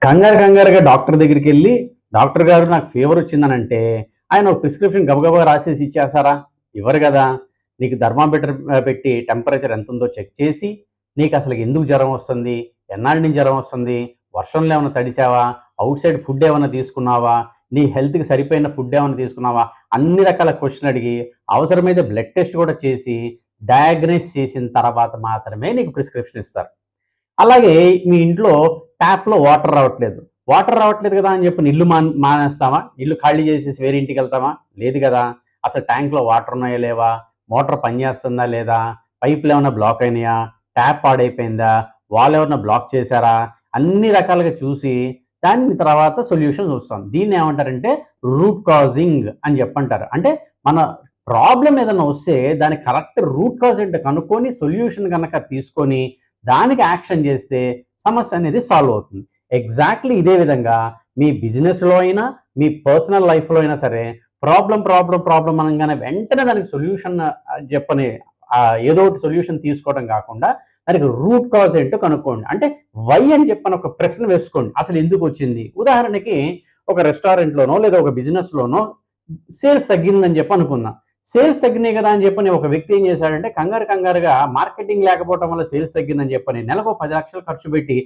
కంగారుగా డాక్టర్ దగ్గరికెళ్ళి, డాక్టర్ గారు నాకు ఫీవర్ వచ్చిందనంటే, ఆయన ఒక ప్రిస్క్రిప్షన్ గబగబా రాసేసి ఇచ్చేస్తారా? ఇవ్వరు గదా! నీకు థర్మామీటర్ పెట్టి టెంపరేచర్ ఎంతుందో చెక్ చేసి, నీకసలు ఎందుకు జ్వరం వస్తుంది? ఎన్నాళ్ళ నుంచి జ్వరం వస్తుంది? వర్షంలో ఏమన్నా తడిసావా? ఔట్ సైడ్ ఫుడ్ ఏమన్నా తీసుకున్నావా? నీ హెల్త్‌కి సరిపోయిన ఫుడ్ ఏమన్నా తీసుకున్నావా? అన్ని రకాల క్వెషన్‌లు అడిగి, అవసరమైతే బ్లడ్ టెస్ట్ కూడా చేసి, డయాగ్నైజ్ చేసిన తర్వాత మాత్రమే నీకు ప్రిస్క్రిప్షన్ ఇస్తారు. అలాగే మీ ఇంట్లో ట్యాప్‌లో వాటర్ రావట్లేదు. వాటర్ రావట్లేదు కదా అని చెప్పి ఇల్లు మానేస్తామా? ఇల్లు ఖాళీ చేసేసి వేరే ఇంటికెళ్తామా? లేదు గదా! అసలు ట్యాంక్‌లో వాటర్ ఉన్నాయా లేవా? మోటార్ పనిచేస్తుందా లేదా? పైపులేమన్నా బ్లాక్ అయినాయా? ట్యాప్ పాడైపోయిందా? వాల్ ఏమన్నా బ్లాక్ చేశారా? అన్ని రకాలుగా చూసి దాని తర్వాత సొల్యూషన్ చూస్తాం. దీన్నేమంటారంటే రూట్ కాజింగ్ అని చెప్పంటారు. అంటే మన ప్రాబ్లమ్ ఏదన్నా వస్తే దాని కరెక్ట్ రూట్ కాజ్ ఏంటో కనుక్కొని సొల్యూషన్ గనక తీసుకొని దానికి యాక్షన్ చేస్తే సమస్య అనేది సాల్వ్ అవుతుంది. ఎగ్జాక్ట్‌లీ ఇదే విధంగా మీ బిజినెస్‌లో అయినా, మీ పర్సనల్ లైఫ్‌లో అయినా సరే ప్రాబ్లమ్ అనంగానే వెంటనే దానికి సొల్యూషన్ చెప్పని ఏదో ఒకటి సొల్యూషన్ తీసుకోవడం కాకుండా దానికి రూట్ కాజ్ ఏంటో కనుక్కోండి. అంటే వై అని చెప్పని ఒక ప్రశ్న వేసుకోండి. అసలు ఎందుకొచ్చింది? ఉదాహరణకి ఒక రెస్టారెంట్‌లోనో లేదా ఒక బిజినెస్‌లోనో సేల్స్ తగ్గిందని చెప్పి అనుకుందాం. సేల్స్ తగ్గినాయి కదా అని చెప్పని ఒక వ్యక్తి ఏం చేశాడంటే కంగారుగా మార్కెటింగ్ లేకపోవడం వల్ల సేల్స్ తగ్గిందని చెప్పని నెలకు 10,00,000 ఖర్చు పెట్టి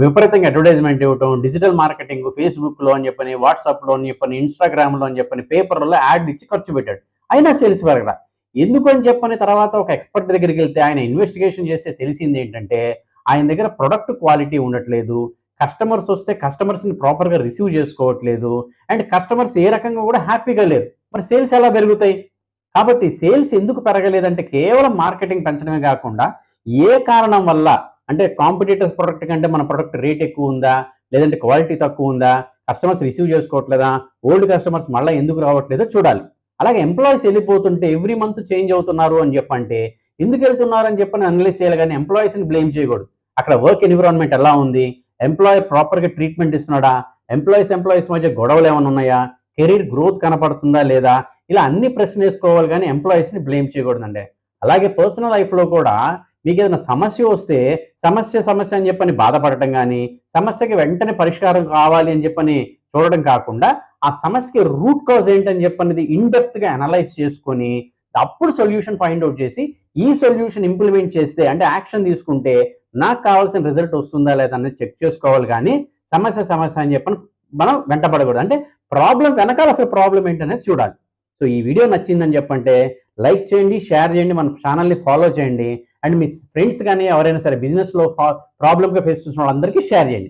విపరీతంగా అడ్వర్టైజ్మెంట్ ఇవ్వటం, డిజిటల్ మార్కెటింగ్ ఫేస్‌బుక్‌లో అని చెప్పని, వాట్సాప్‌లో అని చెప్పని, ఇన్‌స్టాగ్రామ్‌లో అని చెప్పని, పేపర్‌లో యాడ్‌లు ఇచ్చి ఖర్చు పెట్టాడు. అయినా సేల్స్ పెరగల. ఎందుకు అని చెప్పని తర్వాత ఒక ఎక్స్‌పర్ట్ దగ్గరికెళ్తే ఆయన ఇన్వెస్టిగేషన్ చేస్తే తెలిసిందేంటంటే ఆయన దగ్గర ప్రొడక్ట్ క్వాలిటీ ఉండట్లేదు. కస్టమర్స్ వస్తే కస్టమర్స్‌ని ప్రాపర్‌గా రిసీవ్ చేసుకోవట్లేదు. అండ్ కస్టమర్స్ ఏ రకంగా కూడా హ్యాపీగా లేరు. మరి సేల్స్ ఎలా పెరుగుతాయి? కాబట్టి సేల్స్ ఎందుకు పెరగలేదంటే కేవలం మార్కెటింగ్ పెంచడమే గాకుండా, ఏ కారణం వల్ల అంటే కాంపిటీటర్స్ ప్రొడక్ట్ కంటే మన ప్రొడక్ట్ రేట్ ఎక్కువుందా? లేదంటే క్వాలిటీ తక్కువుందా? కస్టమర్స్ రిసీవ్ చేసుకోవట్లేదా? ఓల్డ్ కస్టమర్స్ మళ్ళా ఎందుకు రావట్లేదో చూడాలి. అలాగే ఎంప్లాయీస్ ఎళ్ళిపోతుంటే ఎవ్రీ మంత్ చేంజ్ అవుతున్నారు అని చెప్పంటే, ఎందుకెళ్తున్నారు అని చెప్పని అనలైజ్ చేయాలి గానీ ఎంప్లాయీస్‌ని బ్లేమ్ చేయకూడదు. అక్కడ వర్క్ ఎన్విరాన్మెంట్ ఎలా ఉంది? ఎంప్లాయీ ప్రాపర్‌గా ట్రీట్మెంట్ ఇస్తున్నాడా? ఎంప్లాయీస్ మధ్య గొడవలేమన్నా ఉన్నాయా? కెరీర్ గ్రోత్ కనపడుతుందా లేదా? ఇలా అన్ని ప్రశ్నేసుకోవాలి గానీ ఎంప్లాయీస్‌ని బ్లేమ్ చేయకూడదండి. అలాగే పర్సనల్ లైఫ్‌లో కూడా మీకేదైనా సమస్య వస్తే సమస్య అని చెప్పని బాధపడటం గానీ, సమస్యకి వెంటనే పరిష్కారం కావాలి అని చెప్పని చూడడం కాకుండా, ఆ సమస్యకి రూట్ కాజ్ ఏంటని చెప్పనేది ఇన్ డెప్త్‌గా అనలైజ్ చేసుకొని, అప్పుడు సొల్యూషన్ ఫైండ్ ఔట్ చేసి, ఈ సొల్యూషన్ ఇంప్లిమెంట్ చేస్తే అంటే యాక్షన్ తీసుకుంటే నాకు కావాల్సిన రిజల్ట్ వస్తుందా లేదా అనేది చెక్ చేసుకోవాలి గానీ, సమస్య అని చెప్పని మనం వెంటపడకూడదు. అంటే ప్రాబ్లమ్ వెనకాల అసలు ప్రాబ్లమ్ ఏంటనేది చూడాలి. సో ఈ వీడియో నచ్చిందని చెప్పంటే లైక్ చేయండి, షేర్ చేయండి, మన ఛానల్‌ని ఫాలో చేయండి. అండ్ మీ ఫ్రెండ్స్ గాని ఎవరైనా సరే బిజినెస్‌లో ప్రాబ్లమ్‌గా ఫేస్ చేసిన వాళ్ళందరికీ షేర్ చేయండి.